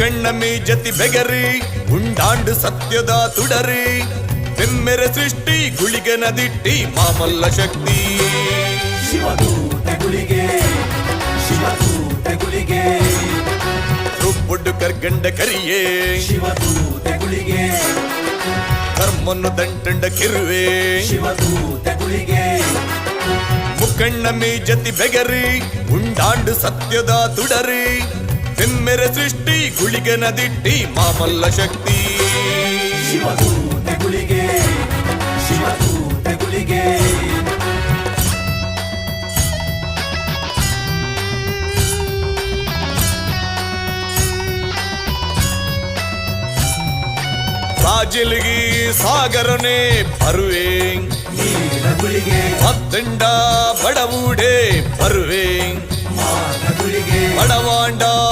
ಮುಖಣ್ಣ ಮೇ ಜತಿ ಬೆಗರಿ ಉಂಡಾಂಡು ಸತ್ಯದ ತುಡರಿ ಬೆಮ್ಮೆರೆ ಸೃಷ್ಟಿ ಗುಳಿಗನ ದಿಟ್ಟಿ ಮಾಮಲ್ಲ ಶಕ್ತಿ ಶಿವದೂತೆ ಗುಳಿಗೆ ಶಿವದೂತೆ ಗುಳಿಗೆ ರುಬ್ಬೊಡ್ಡು ಕರ್ಗಂಡ ಕರಿಯೇ ಶಿವದೂತೆ ಗುಳಿಗೆ ಕರ್ಮನ್ನು ದಂಟಂಡ ಕಿರುವೆ ಶಿವದೂತೆ ಗುಳಿಗೆ ಮುಖಣ್ಣ ಮೇ ಜತಿ ಬೆಗರಿ ಉಂಡಾಂಡು ಸತ್ಯದ ತುಡರಿ ಬೆಮ್ಮೆರೆ ಸೃಷ್ಟಿ ಗುಳಿಗನ ದಿಟ್ಟಿ ಮಾಮಲ್ಲ ಶಕ್ತಿ ಶಿವದೂತೆ ಗುಳಿಗೆ ಶಿವದೂತೆ ಗುಳಿಗೆ ಸಾಜಿಲ್ಗಿ ಸಾಗರನೆ ಬರುವೆ ನೀಲ ಗುಳಿಗೆ ಮತ್ತಂಡ ಬಡವೂಡೆ ಬರುವೆ ಮಾನ ಗುಳಿಗೆ ಬಡವಾಂಡ